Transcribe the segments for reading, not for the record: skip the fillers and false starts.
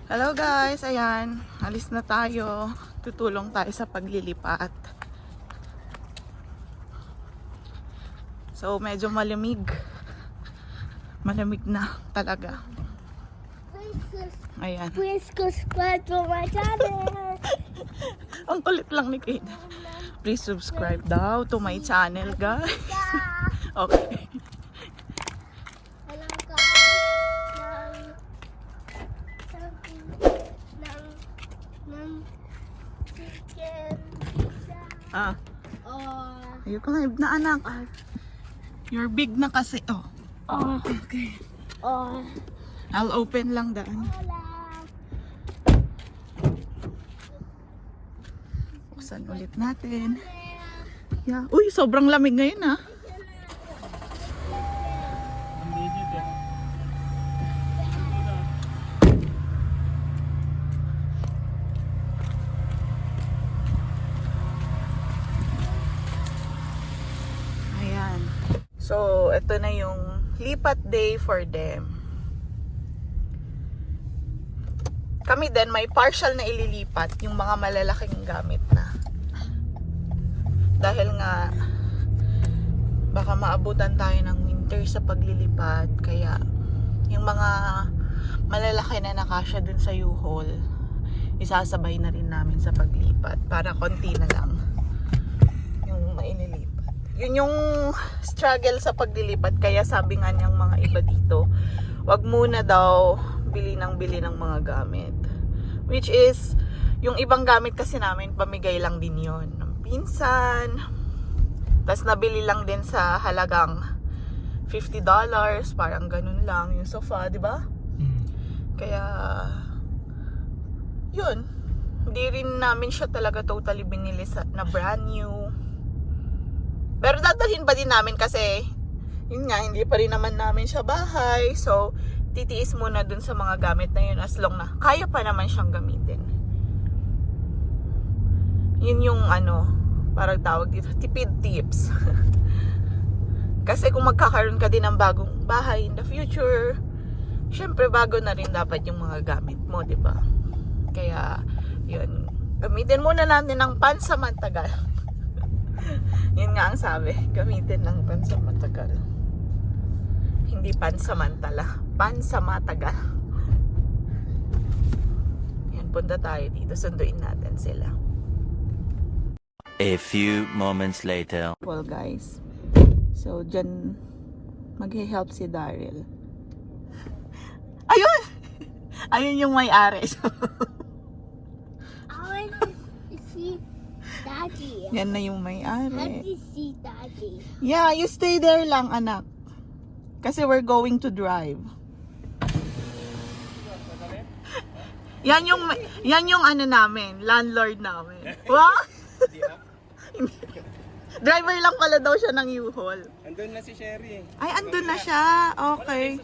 Hello guys, ayan, alis na tayo. Tutulong tayo sa paglilipat. So medyo malamig. Malamig na talaga. Ayan. Please subscribe to my channel. Ang kulit lang ni Kate. Please subscribe daw to my channel, guys. Okay. Alam ka ng chicken pizza. Ah, Oh. ayoko na anak. You're big na kasi. Oh. Oh. Okay. Oh. I'll open lang daan. Hola. Buksan ulit natin. Yeah. Uy, sobrang lamig ngayon ah. Ayan. So, ito na yung lipat day for them. Kami din, may partial na ililipat yung mga malalaking gamit na. Dahil nga, baka maabutan tayo ng winter sa paglilipat. Kaya, yung mga malalaki na nakasya dun sa U-Haul, isasabay na rin namin sa paglipat. Para konti na lang yung maililipat. Yun yung struggle sa paglilipat. Kaya sabi nga niyang mga iba dito, wag muna daw bili ng mga gamit. Which is, yung ibang gamit kasi namin, pamigay lang din yun. Ng pinsan. Tapos nabili lang din sa halagang $50. Parang ganun lang yung sofa, di ba? Kaya, yun. Hindi rin namin siya talaga totally binili na brand new. Pero dadalhin pa din namin kasi, yun nga, hindi pa rin naman namin siya bahay. So, titiis muna dun sa mga gamit na yun as long na kaya pa naman siyang gamitin. Yun yung ano, parang tawag dito, tipid tips. Kasi kung magkakaroon ka din ng bagong bahay in the future, syempre bago na rin dapat yung mga gamit mo, di ba? Kaya, yun, gamitin muna natin ng pansamatagal. Yun nga ang sabi, gamitin ng pansamatagal. Hindi pansamantala, pansamatagal. Yan, punta tayo dito, sunduin natin sila. A few moments later. Well guys, so dyan mag-help si Daryl. Ayun! Ayun yung may-ari. I want to see Daddy. Yan na yung I may-ari. want to see Daddy. Yeah, you stay there lang anak. Kasi we're going to drive. Yan yung ano namin, landlord namin. What? Driver lang pala daw siya ng U-Haul. Andun na si Sherry. Ay, andun na siya. Okay.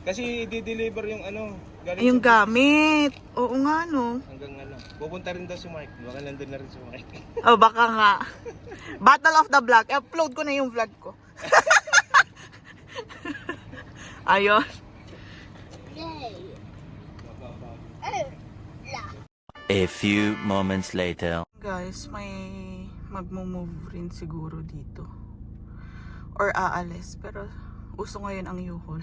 Kasi di-deliver yung ano, galing Yung sa- gamit. Oo nga no. hanggang ano. Pupunta rin daw si Mike. Baka nandun na rin si Mike. Oh, baka nga. Battle of the Block. Upload ko na yung vlog ko. Ayun. Yay. A few moments later. Guys, may magmo-move rin siguro dito. Or aalis. Pero uso ngayon ang U-Haul.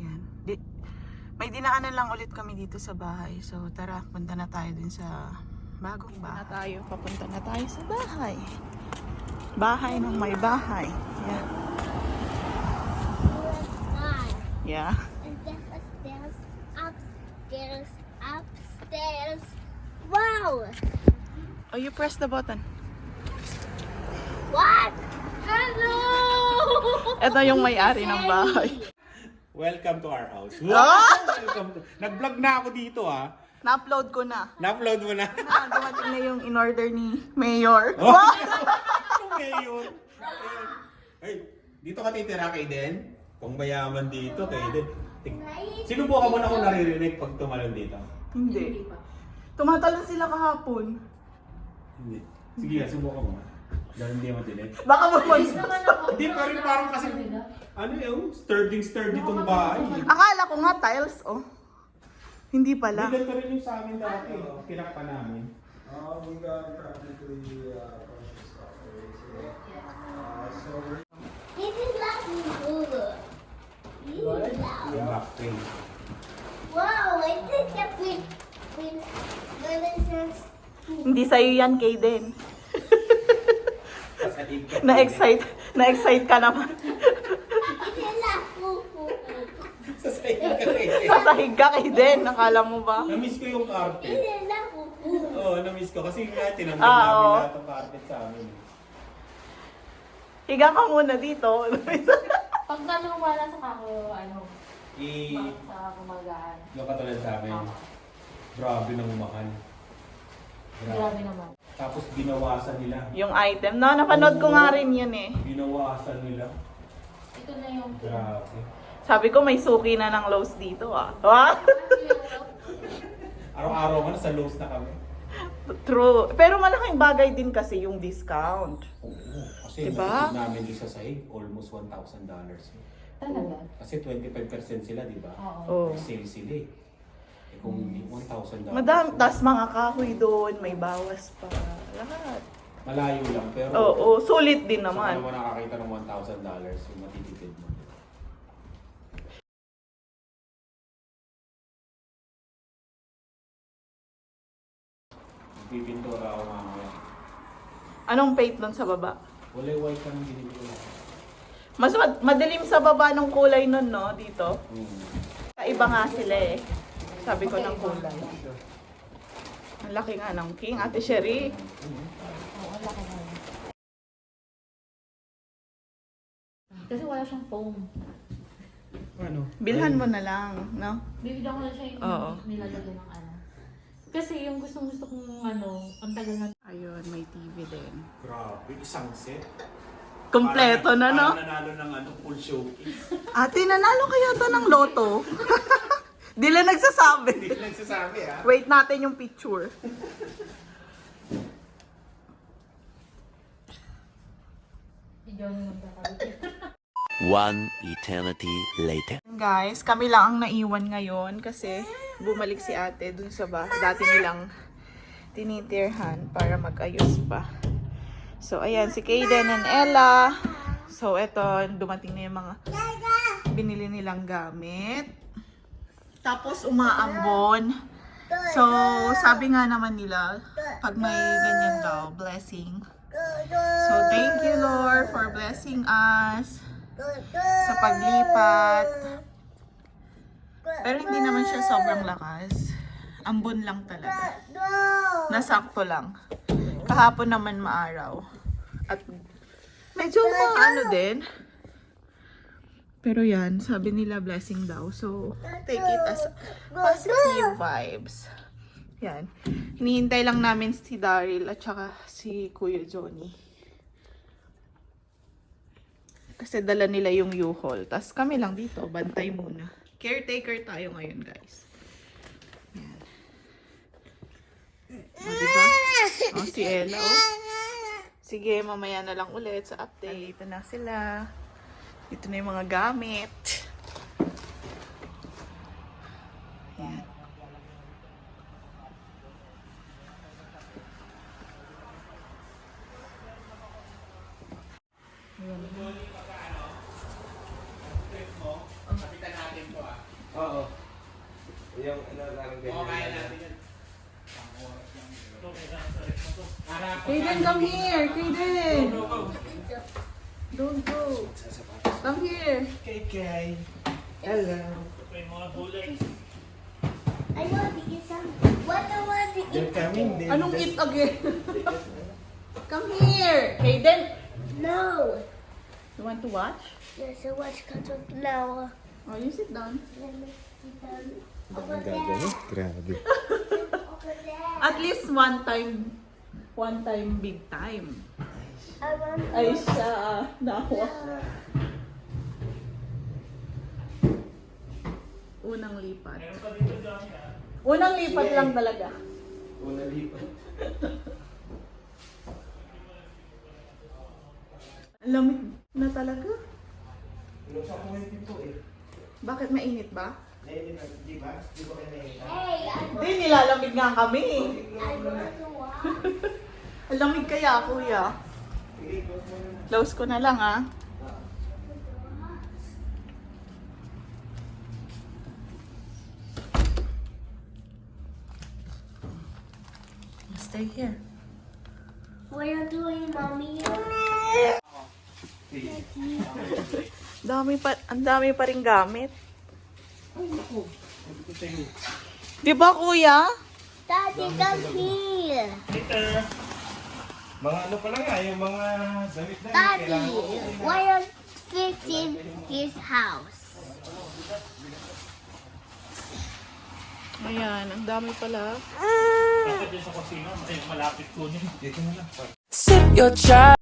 Yan. May dinaanan lang ulit kami dito sa bahay. So tara, punta na tayo dun sa bagong bahay. Papunta na tayo sa bahay. Bahay ng may bahay. Yeah. Yeah. And then upstairs, upstairs, upstairs. Wow! Oh, you press the button. What? Hello! Ito yung may-ari ng bahay. Welcome to our house. Ah! Welcome to... Nag-vlog na ako dito ah. Na-upload ko na. Na-upload mo na. Dumating na yung in-order ni Mayor. Oh! Ngayon. Hey, dito ka titira kay Den? Kung mayaman dito kay Den. Sinubukan mo na kung naririnig pag tumalon dito? Hindi. Tumatalon sila kahapon. Hindi. Sige nga, subukan mo. Dahil hindi matinik. Baka mo Hindi pa rin parang kasi, ano yung sturdy itong bahay. Akala ko nga tiles, oh. Hindi pala. Hindi, ganito rin yung sa amin dati. Pinakpa namin. We got practically conscious so we're This is like Google. This is loud. Yung back pain. Wow, I think that when says Hindi sa'yo yan, Kaden. Na-excite ka naman. this is like Google. Sasayang ka rin. Sasahig ka, Kaden. Nakala mo ba? Na-miss ko yung This carpet. is like Google. Oo, na-miss ko. Kasi nga, tinanggal Ah, namin oo. lahat ng carpet sa amin. Higa ka muna dito. Pag wala sa kako, I... sa kumagaan. Yung katulad sa amin. Grabe nang mahal. Grabe naman. Tapos binawasan nila. Yung item. No, napanood ko nga rin yun eh. Binawasan nila. Ito na yung Grabe. Sabi ko may suki na ng Lowe's dito ah. Wow! Araw-araw nga, nasa Lowe's na kami. True. Pero malaking bagay din kasi yung discount. Oo. Kasi Diba? nakikita namin isa sa almost $1,000. talaga. Kasi 25% sila, di ba? Oo. Oh. Sale sila eh. Eh kung hindi, $1,000. Madam, tas mga kahoy doon, may bawas pa. Lahat. Malayo lang, pero... Oo, sulit din Saka naman. naman nakakita ng $1,000 yung matitipid mo. Pipintura ako mamaya. Anong paint doon sa baba? Wala yung white kang binili ko. Mas madilim sa baba ng kulay nun, no? Dito. Kaiba nga sila eh. Sabi ko ng kulay. Ang laki nga ng king, Ate Sherry. Oo, ang laki na. Kasi wala siyang foam. Ano? Bilhan mo na lang, no? Bibigyan ko na siya yung Oo. nilalagay ng ano. Kasi yung gusto kong ang tagal na. Ayun, may TV din. Grabe, isang set. Kompleto na, no? Parang nanalo ng full showcase. Ate, nanalo kaya to ng loto? Di lang nagsasabi. Hindi nagsasabi ha. Wait natin yung picture. Bigyan mo yung tatawid. One eternity later. Guys, kami lang ang naiwan ngayon kasi bumalik si ate dun sa dati nilang tinitirhan para mag-ayos pa. So, ayan, si Kaden and Ella. So, eto, dumating na yung mga binili nilang gamit. Tapos, umaambon. So, sabi nga naman nila, pag may ganyan daw, blessing. So, thank you, Lord, for blessing us sa paglipat. Pero hindi naman siya sobrang lakas. Ambon lang talaga. Nasakto lang. Kahapon naman maaraw. At medyo ano din. Pero yan, sabi nila blessing daw. So, take it as positive vibes. Yan. Hinihintay lang namin si Daryl at saka si Kuya Johnny. Kasi dala nila yung U-Haul. Tapos kami lang dito, bantay muna. Caretaker tayo ngayon, guys. Yan. O, diba? O, si Ella, o. Sige, mamaya na lang ulit sa update. Dito na sila. Dito na yung mga gamit. Yan. Kapitan natin to ah. Oo. Yung ano namin ganyan. Oo, kaya natin yan. Kaden, come here! Kaden! Don't go. Come here. KK. Hello. I want to get some. What I want to They're eat? coming. Anong eat again? Come here! Kaden! No. You want to watch? Yes, I watch cartoon now. Oh, you sit down. Let me sit down. Over Gagano? there. Grabe. Over there. At least one time big time. I want to Ay siya, nawa. Unang lipat. Unang lipat lang talaga. Una lipat. Lamig na talaga. Pinuksan ko yung pinto eh. Bakit mainit ba? Di ba? Di ba kayo nahihita? Hey, Hindi, nilalamig nga kami. I want to walk. Ang lamig kaya, kuya. Sige, close mo na. Close ko na lang, ah. Stay here. What are you doing, mommy? Ang dami pa rin gamit. Di ba, kuya? Daddy, come here. Mga ano pa lang nga, yung mga damit na yun, Daddy, kailangan ko. why are you fixing his house? Ayan, ang dami pala. Dapat din sa kusina, malapit kunin. Dito na lang. Sip your chai.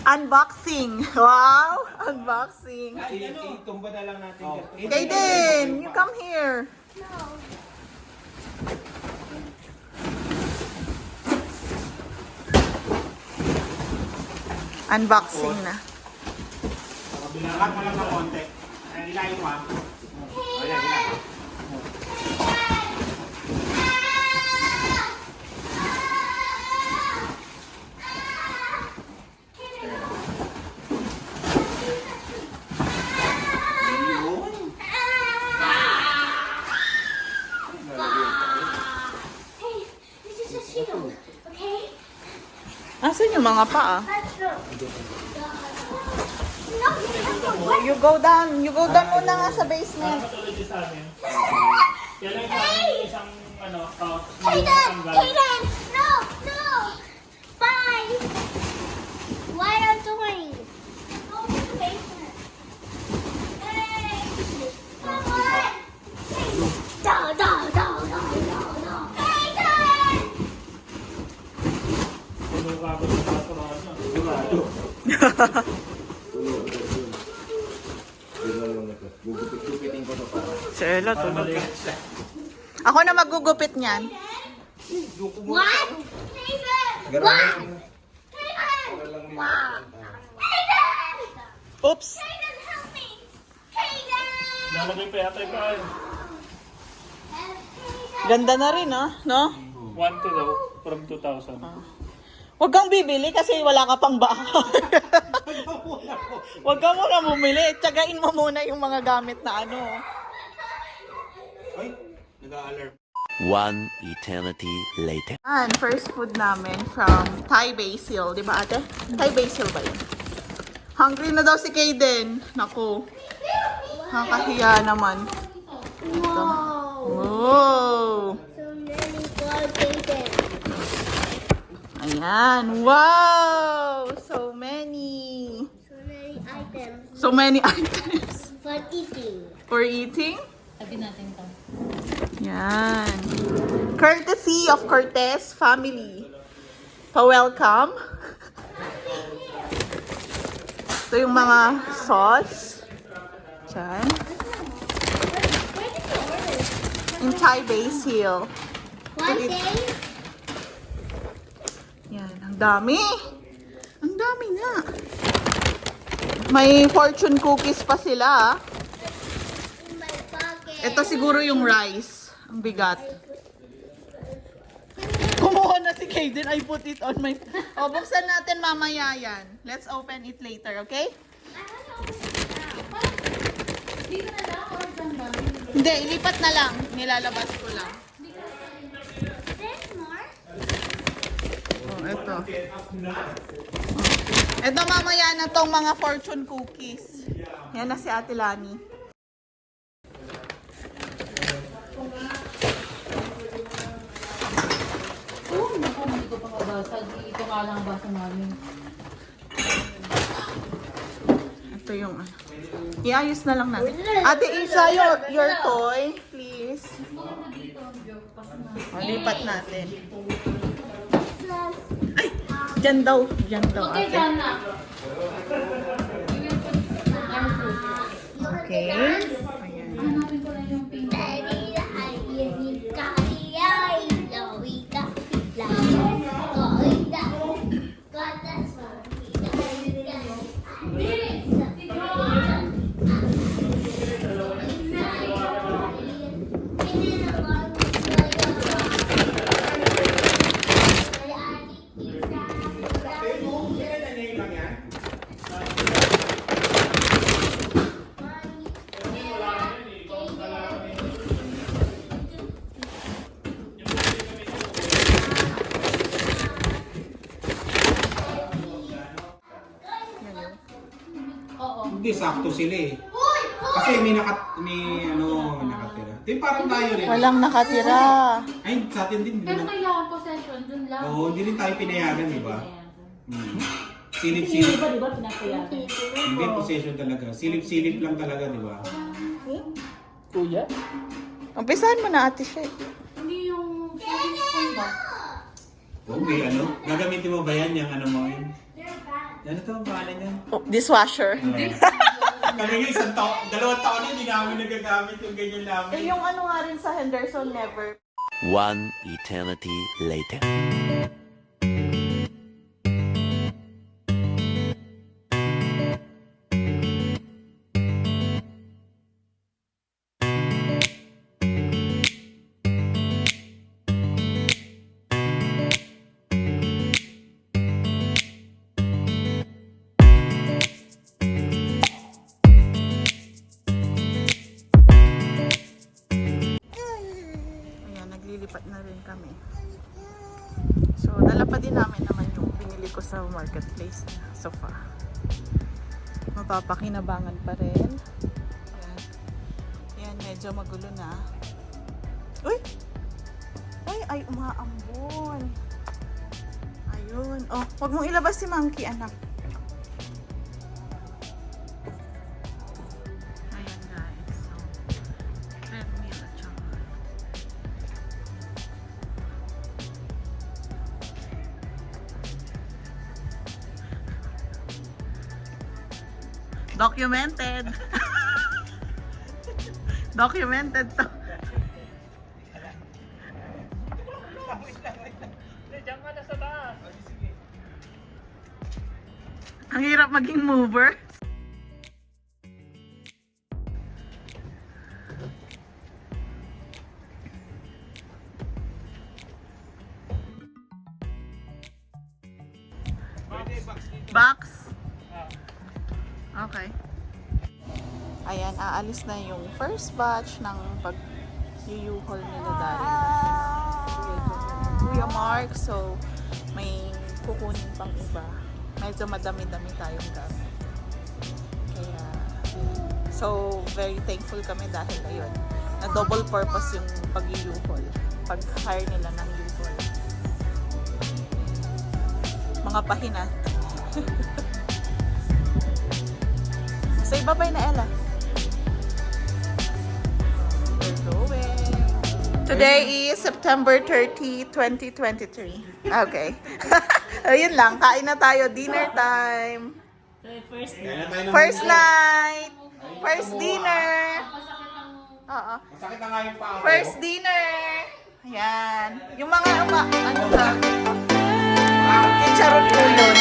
Unboxing! Wow! Unboxing! Itumba na lang natin. Kaden, you come here. Unboxing na. Lahat mo lang ng konti. Ay, ilayin mo ah. Ayan, ilayin. Hey, this is a shield, okay? Asan yung mga paa? Let's go. No, You go down muna nga sa basement. Katulad din sa amin. Kaya lang sa amin yung isang ano, Kaden! tanggal. Kaden! No! No! Bye! What are you doing? Go to the basement. Hey! Come on! Hey! No! No! No! No! No! No! Kaden! Pinuha ko sa patron. Gugupit-gupitin ko to para. Si Ella, tulog. Ako na magugupit niyan. What? Kaden! Garangan. Kaden! Wow! Kaden! Oops! Kaden, help me! Kaden! Lalagay pa yata yung kain. Ganda na rin, ah, no? 1 to daw, from 2,000. Huwag kang bibili kasi wala ka pang baka. Huwag ka muna bumili. Tsagain mo muna yung mga gamit na ano. Ay, nag-a-alarm. One eternity later. And first food namin from Thai Basil. Di ba ate? Thai Basil ba yun? Hungry na daw si Kaden. Naku. Nakakahiya naman. Wow. Wow. So many good things. Ayan. Wow. So many. So many items So many items. for eating. For eating? Sabi natin to. Yan. Courtesy of Cortez family. Pa-welcome. Ito yung mga sauce. Diyan. Where did you order? Yung Thai basil. One day. Yan. Ang dami. Ang dami nga. May fortune cookies pa sila. In my pocket. Ito siguro yung rice. Ang bigat. Kumuha na si Kaden. I put it on my... O, buksan natin mamaya yan. Let's open it later, okay? Dito na lang or dyan ba? Hindi, ilipat na lang. Nilalabas ko lang. There's more. Oh, ito. Ito mamaya na tong mga fortune cookies. Yan na si Ate Lani. Oo, naku, hindi ko pa kabasag. Ito nga lang ang basa namin. Ito yung ano. Iayos na lang natin. Ate Isa, your toy, please. O, lipat natin. Ay! Diyan daw. Diyan daw, Okay, ate. dyan na. Okay. Ayan. Hanapin ko lang yung pink. Oo. Hindi, sakto sila eh. Kasi may nakatira. Di parang tayo rin. Walang nakatira. Ay, sa atin din. Pero kailangan possession, dun lang. Oo, hindi rin tayo pinayagan, di ba? Ayan. Silip-silip. Hindi ba, di ba, pinapayagan? Hindi possession talaga. Silip-silip lang talaga, di ba? Kuya? Umpisahan mo na, Ate Shay. Hindi yung serving spoon ba? Oo, may ano. Gagamitin mo ba yan? Yung ano mo yun? Ano to ang pangalan niyan? Oh, dishwasher. Kami nga isang taon, 2 taon na hindi namin nagagamit yung ganyan namin. Eh, yung ano nga rin sa Henderson, never. One eternity later. Ayan, naglilipat na rin kami. So, dala pa din namin naman yung binili ko sa marketplace na sofa. Mapapakinabangan pa rin. Ayan. Ayan, medyo magulo na. Uy! Ay, umaambon. Ayun. Oh, wag mong ilabas si Monkey, anak. Ayan, guys. So, treadmill at saka documented. Documented to. Diyan ka na sa taas. Ang hirap maging mover. Box? Okay. Ayan, aalis na yung first batch ng pag-yuhol nila dahil. Kuya Mark. So, may kukunin pang iba. Medyo madami-dami tayong gamit. Kaya, so, very thankful kami dahil ayun, na double purpose yung pag-U-haul. Pag-hire nila ng U-haul. Mga pahinat. Say bye-bye na, Ella. We're going. Today is September 30, 2023. Okay. Ayun lang, kain na tayo. Dinner time. First Kaya na tayo ng First mundo. night. First dinner. Oo. Masakit na nga yung paa ko. First dinner. Ayan. Yung mga ano ba? Yung charon po yun.